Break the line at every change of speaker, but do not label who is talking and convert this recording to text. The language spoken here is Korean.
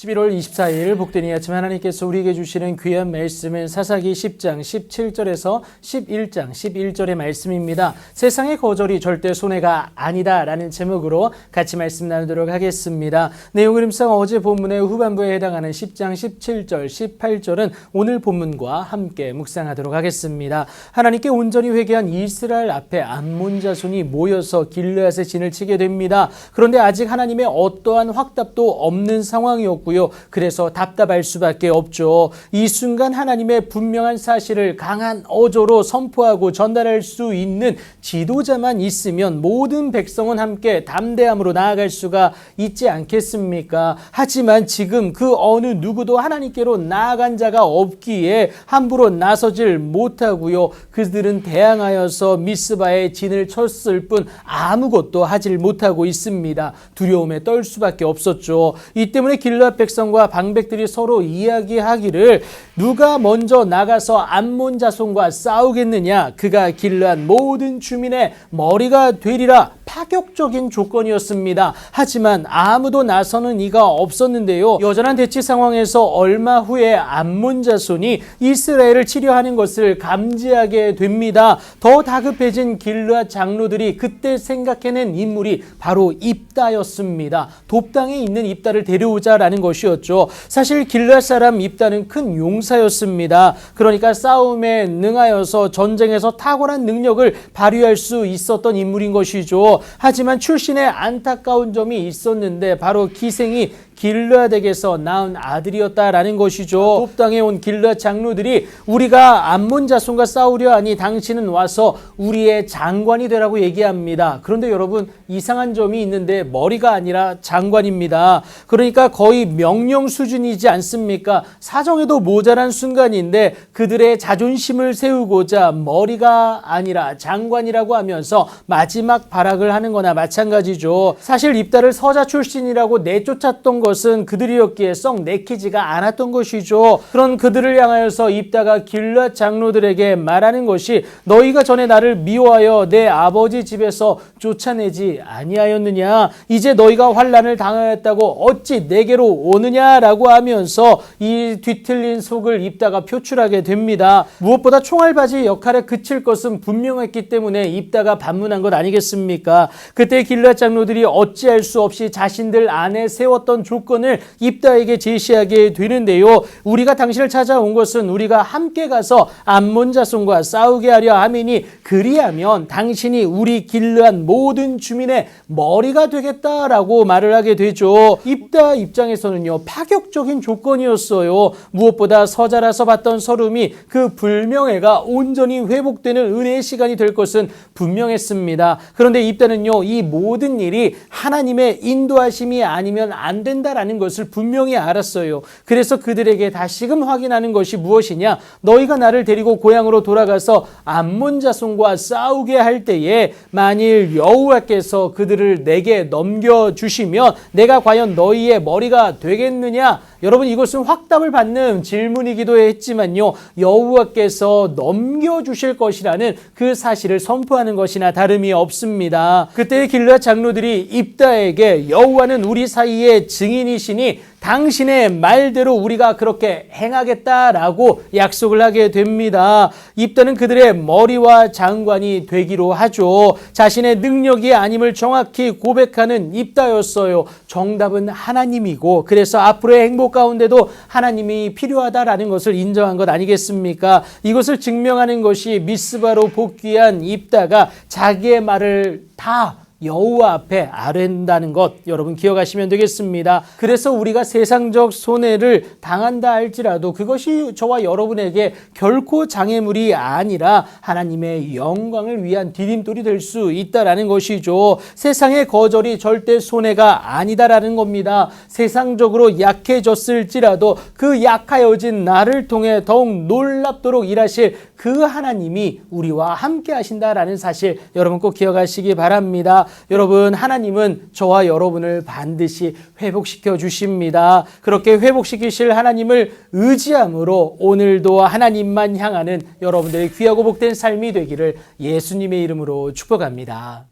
11월 24일 복된 이 아침 하나님께서 우리에게 주시는 귀한 말씀은 사사기 10장 17절에서 11장 11절의 말씀입니다. 세상의 거절이 절대 손해가 아니다 라는 제목으로 같이 말씀 나누도록 하겠습니다. 내용 흐름상 어제 본문의 후반부에 해당하는 10장 17절 18절은 오늘 본문과 함께 묵상하도록 하겠습니다. 하나님께 온전히 회개한 이스라엘 앞에 암몬 자손이 모여서 길르앗의 진을 치게 됩니다. 그런데 아직 하나님의 어떠한 확답도 없는 상황이었고요. 그래서 답답할 수밖에 없죠. 이 순간 하나님의 분명한 사실을 강한 어조로 선포하고 전달할 수 있는 지도자만 있으면 모든 백성은 함께 담대함으로 나아갈 수가 있지 않겠습니까? 하지만 지금 그 어느 누구도 하나님께로 나아간 자가 없기에 함부로 나서질 못하고요. 그들은 대항하여서 미스바에 진을 쳤을 뿐 아무것도 하질 못하고 있습니다. 두려움에 떨 수밖에 없었죠. 이 때문에 길르앗 백성과 방백들이 서로 이야기하기를 누가 먼저 나가서 암몬 자손과 싸우겠느냐? 그가 길르앗 모든 주민의 머리가 되리라. 파격적인 조건이었습니다. 하지만 아무도 나서는 이가 없었는데요. 여전한 대치 상황에서 얼마 후에 암몬 자손이 이스라엘을 치려하는 것을 감지하게 됩니다. 더 다급해진 길르앗 장로들이 그때 생각해낸 인물이 바로 입다였습니다. 돕당에 있는 입다를 데려오자라는 것이었죠. 사실 길르앗 사람 입다는 큰 용사였습니다. 그러니까 싸움에 능하여서 전쟁에서 탁월한 능력을 발휘할 수 있었던 인물인 것이죠. 하지만 출신에 안타까운 점이 있었는데 바로 기생이 길르앗에게서 낳은 아들이었다라는 것이죠. 돕당에 온 길르앗 장로들이 우리가 암몬 자손과 싸우려 하니 당신은 와서 우리의 장관이 되라고 얘기합니다. 그런데 여러분 이상한 점이 있는데 머리가 아니라 장관입니다. 그러니까 거의 명령 수준이지 않습니까? 사정에도 모자란 순간인데 그들의 자존심을 세우고자 머리가 아니라 장관이라고 하면서 마지막 발악을 하는 거나 마찬가지죠. 사실 입다를 서자 출신이라고 내쫓았던 것은 그들이었기에 썩 내키지가 않았던 것이죠. 그런 그들을 향하여서 입다가 길르앗 장로들에게 말하는 것이 너희가 전에 나를 미워하여 내 아버지 집에서 쫓아내지 아니하였느냐? 이제 너희가 환난을 당하였다고 어찌 내게로 오느냐라고 하면서 이 뒤틀린 속을 입다가 표출하게 됩니다. 무엇보다 총알바지 역할에 그칠 것은 분명했기 때문에 입다가 반문한 것 아니겠습니까? 그때 길르앗 장로들이 어찌할 수 없이 자신들 안에 세웠던 조건을 입다에게 제시하게 되는데요. 우리가 당신을 찾아온 것은 우리가 함께 가서 암몬 자손과 싸우게 하려 함이니 그리하면 당신이 우리 길르앗 모든 주민의 머리가 되겠다라고 말을 하게 되죠. 입다 입장에서는요, 파격적인 조건이었어요. 무엇보다 서자라서 받던 서름이 그 불명예가 온전히 회복되는 은혜의 시간이 될 것은 분명했습니다. 그런데 입다는요, 이 모든 일이 하나님의 인도하심이 아니면 안 된다라는 것을 분명히 알았어요. 그래서 그들에게 다시금 확인하는 것이 무엇이냐? 너희가 나를 데리고 고향으로 돌아가서 암몬 자손과 싸우게 할 때에 만일 여호와께서 그들을 내게 넘겨주시면 내가 과연 너희의 머리가 되겠느냐? 여러분 이것은 확답을 받는 질문이기도 했지만요. 여호와께서 넘겨주실 것이라는 그 사실을 선포하는 것이나 다름이 없습니다. 그때 길르앗 장로들이 입다에게 여호와는 우리 사이의 증인이시니 당신의 말대로 우리가 그렇게 행하겠다라고 약속을 하게 됩니다. 입다는 그들의 머리와 장관이 되기로 하죠. 자신의 능력이 아님을 정확히 고백하는 입다였어요. 정답은 하나님이고 그래서 앞으로의 행복 가운데도 하나님이 필요하다라는 것을 인정한 것 아니겠습니까? 이것을 증명하는 것이 미스바로 복귀한 입다가 자기의 말을 다 여호와 앞에 아뢰는다는 것 여러분 기억하시면 되겠습니다. 그래서 우리가 세상적 손해를 당한다 할지라도 그것이 저와 여러분에게 결코 장애물이 아니라 하나님의 영광을 위한 디딤돌이 될 수 있다라는 것이죠. 세상의 거절이 절대 손해가 아니다라는 겁니다. 세상적으로 약해졌을지라도 그 약하여진 나를 통해 더욱 놀랍도록 일하실 그 하나님이 우리와 함께 하신다라는 사실 여러분 꼭 기억하시기 바랍니다. 여러분 하나님은 저와 여러분을 반드시 회복시켜 주십니다. 그렇게 회복시키실 하나님을 의지함으로 오늘도 하나님만 향하는 여러분들의 귀하고 복된 삶이 되기를 예수님의 이름으로 축복합니다.